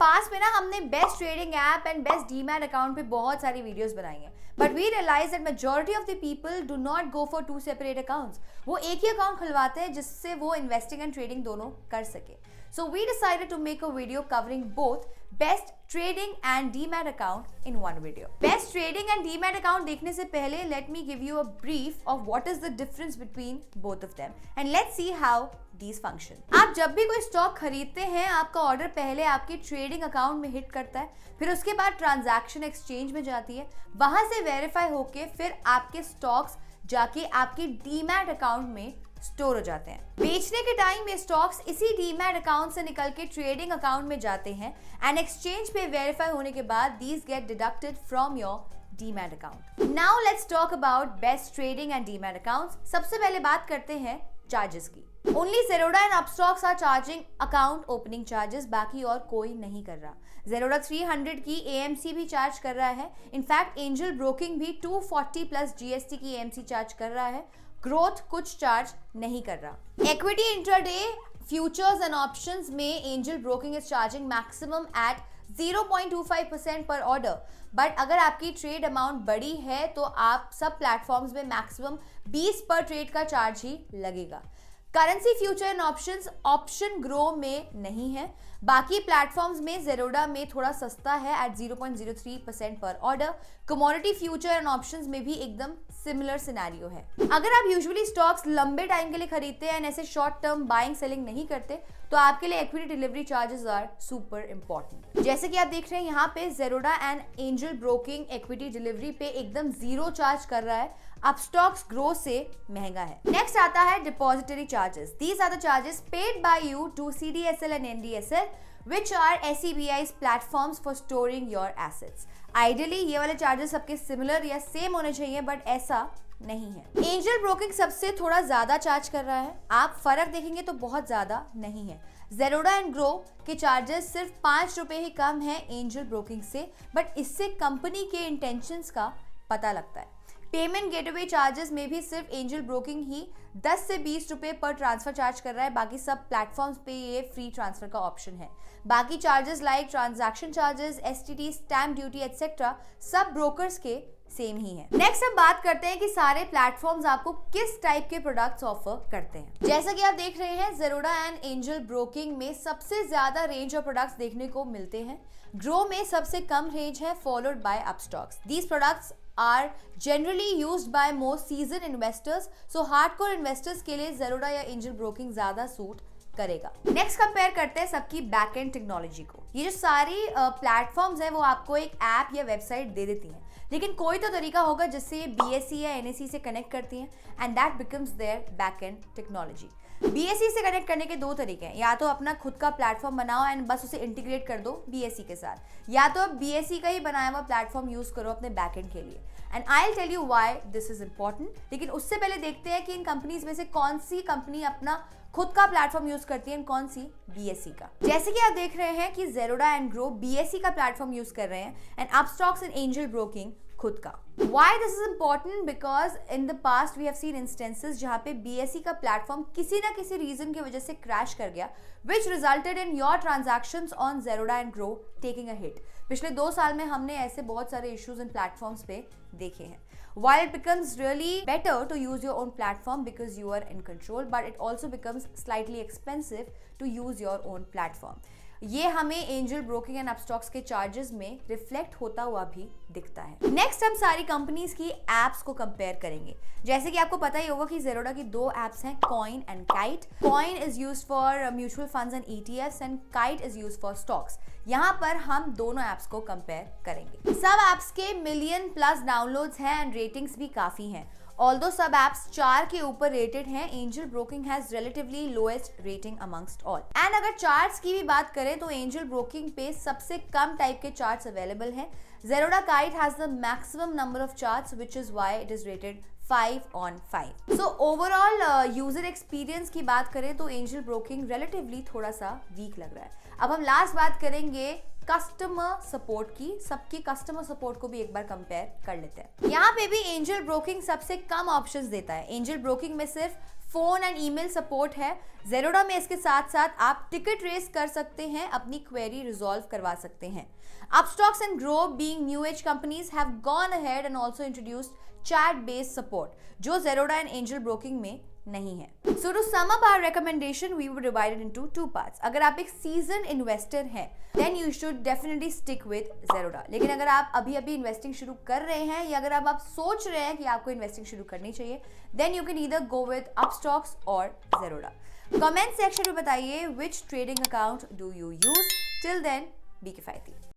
पास में ना हमने best trading app and best demat account पे बहुत सारी वीडियोस बनाई हैं, but we realize that majority of the people do not go for two separate accounts. वो एक ही अकाउंट खुलवाते हैं जिससे वो इन्वेस्टिंग एंड ट्रेडिंग दोनों कर सके। So we decided to make a video covering both best trading and demat account in one video. Best trading and demat account देखने से पहले let me give you a brief of what is the difference between both of them and let's see how these function. आप जब भी कोई stock खरीदते हैं, आपका ऑर्डर पहले आपके ट्रेडिंग अकाउंट में हिट करता है, फिर उसके बाद ट्रांजैक्शन एक्सचेंज में जाती है, वहां से वेरीफाई होके फिर आपके स्टॉक्स जाके आपके डीमैट अकाउंट में स्टोर हो जाते हैं। बेचने के टाइम ये स्टॉक्स इसी डीमैट अकाउंट से निकल के ट्रेडिंग अकाउंट में जाते हैं एंड एक्सचेंज पे वेरीफाई होने के बाद these get deducted from your demat account. Now let's talk about best trading and demat accounts. सबसे पहले बात करते हैं चार्जेस की। Only Zerodha and Upstox are charging account opening charges, बाकी और कोई नहीं कर रहा। Zerodha 300 की AMC भी चार्ज कर रहा है। इनफैक्ट एंजल ब्रोकिंग भी 240 प्लस GST की AMC चार्ज कर रहा है। ग्रोथ कुछ चार्ज नहीं कर रहा। Equity intraday futures and options में Angel Broking is charging maximum at 0.25% per order, but अगर आपकी ट्रेड अमाउंट बड़ी है तो आप सब प्लेटफॉर्म्स में मैक्सिमम 20 पर ट्रेड का चार्ज ही लगेगा। Currency future and options option grow में नहीं है। बाकी प्लेटफॉर्म्स में Zerodha में थोड़ा सस्ता है एट 0.03% पर order. Commodity future and options में भी एकदम सिमिलर सिनेरियो है। अगर आप यूजुअली स्टॉक्स लंबे टाइम के लिए खरीदते हैं एंड ऐसे शॉर्ट टर्म बाइंग सेलिंग नहीं करते, तो आपके लिए equity delivery charges are super important. जैसे कि आप देख रहे हैं यहाँ पे Zerodha and Angel broking equity delivery पे एकदम जीरो चार्ज कर रहा है। अपस्टॉक्स ग्रो से महंगा है। नेक्स्ट आता है depository charges. These are the charges paid by you to CDSL and NDSL which are SEBI's platforms for storing your assets. Ideally ये वाले चार्जेस सबके सिमिलर या सेम होने चाहिए, बट ऐसा नहीं है। एंजल ब्रोकिंग सबसे थोड़ा ज्यादा चार्ज कर रहा है। आप फर्क देखेंगे तो बहुत ज्यादा नहीं है। Zerodha एंड ग्रो के चार्जेस सिर्फ 5 रुपए ही कम है एंजल ब्रोकिंग से, बट इससे कंपनी के इंटेंशंस का पता लगता है। पेमेंट गेटवे चार्जेस में भी सिर्फ एंजल ब्रोकिंग ही 10 से 20 रुपए पर ट्रांसफर चार्ज कर रहा है। बाकी सब प्लेटफॉर्म्स पे ये फ्री ट्रांसफर का ऑप्शन है। बाकी charges like transaction charges, STT, stamp duty etcetera सब ब्रोकर्स के सेम ही है। नेक्स्ट हम बात करते हैं कि सारे प्लेटफॉर्म्स आपको किस टाइप के प्रोडक्ट्स ऑफर करते हैं। जैसा कि आप देख रहे हैं, Zerodha एंड एंजल ब्रोकिंग में सबसे ज्यादा रेंज ऑफ प्रोडक्ट्स देखने को मिलते हैं। ग्रो में सबसे कम रेंज है, followed by Upstox. These products are generally used by most seasoned investors, so hardcore investors के लिए Zerodha या एंजल ब्रोकिंग ज्यादा सूट करेगा। नेक्स्ट कंपेयर करते हैं सबकी बैक एंड टेक्नोलॉजी को। ये जो सारी प्लेटफॉर्म्स हैं वो आपको एक ऐप या वेबसाइट दे देती हैं, लेकिन कोई तो तरीका होगा जिससे ये BSE या NSE से कनेक्ट करती हैं and that becomes their back end technology. BSE से कनेक्ट करने के दो तरीके हैं, या तो अपना खुद का प्लेटफॉर्म बनाओ एंड बस उसे इंटीग्रेट कर दो BSE के साथ, या तो अब BSE का ही बनाया हुआ प्लेटफॉर्म यूज करो अपने बैकएंड के लिए। And I will tell you why this is important. लेकिन उससे पहले देखते हैं कि इन कंपनीज में से कौन सी कंपनी अपना खुद का प्लेटफॉर्म यूज करती है, कौन सी BSE का। जैसे कि आप देख रहे हैं कि Zerodha एंड ग्रो BSE का प्लेटफॉर्म यूज कर रहे हैं and Upstox and Angel broking खुद का। Why this is important? Because in the past we have seen instances जहाँ पे BSE का प्लेटफॉर्म किसी ना किसी रीजन की वजह से क्रैश कर गया, which resulted in your transactions on Zerodha and Grow taking a hit. पिछले 2 साल में हमने ऐसे बहुत सारे इश्यूज इन प्लेटफॉर्म्स पे देखे हैं। While it becomes really better to use your own platform because you are in control, but it also becomes slightly expensive to use your own platform. ये हमें एंजल ब्रोकिंग एंड अपस्टॉक्स के charges में reflect होता हुआ भी दिखता है। Next हम सारी कंपनीज की एप्स को कंपेयर करेंगे। जैसे कि आपको पता ही होगा कि Zerodha की 2 एप्स हैं, Coin and Kite। Coin is used for mutual funds and ETFs and Kite is used for stocks. यहाँ पर हम दोनों एप्स को कंपेयर करेंगे। सब एप्स के मिलियन प्लस डाउनलोड्स हैं एंड रेटिंग्स भी काफी हैं। Although सब एप्स 4 के ऊपर रेटेड हैं, angel broking has relatively lowest rating amongst all. And अगर चार्ट्स की भी बात करें तो एंजल ब्रोकिंग पे सबसे कम टाइप के चार्ट्स अवेलेबल हैं। Zerodha Kite has the maximum number of charts, which is why it is rated 5 on 5. So overall user experience की बात करें तो एंजल ब्रोकिंग रिलेटिवली थोड़ा सा वीक लग रहा है। अब हम लास्ट बात करेंगे कस्टमर सपोर्ट की, सबकी कस्टमर सपोर्ट को भी एक बार कंपेयर कर लेते हैं। यहाँ पे भी एंजल ब्रोकिंग सबसे कम ऑप्शंस देता है। एंजल ब्रोकिंग में सिर्फ फोन एंड ईमेल सपोर्ट है। ज़ेरोडा में इसके साथ साथ आप टिकट रेस कर सकते हैं, अपनी क्वेरी रिजॉल्व करवा सकते हैं। Upstocks and Grow, being new age companies, have gone ahead and also introduced chat-based support, जो Zerodha and Angel Broking में नहीं है। So to sum up our recommendation, we would divide it into two parts. अगर आप एक seasoned investor हैं, then you should definitely stick with Zerodha. लेकिन अगर आप अभी इन्वेस्टिंग शुरू कर रहे हैं या अगर आप सोच रहे हैं कि आपको इन्वेस्टिंग शुरू करनी चाहिए, then you can either go with Upstocks or Zerodha. Comment section में बताइए which trading account do you use. Till then, be किफायती।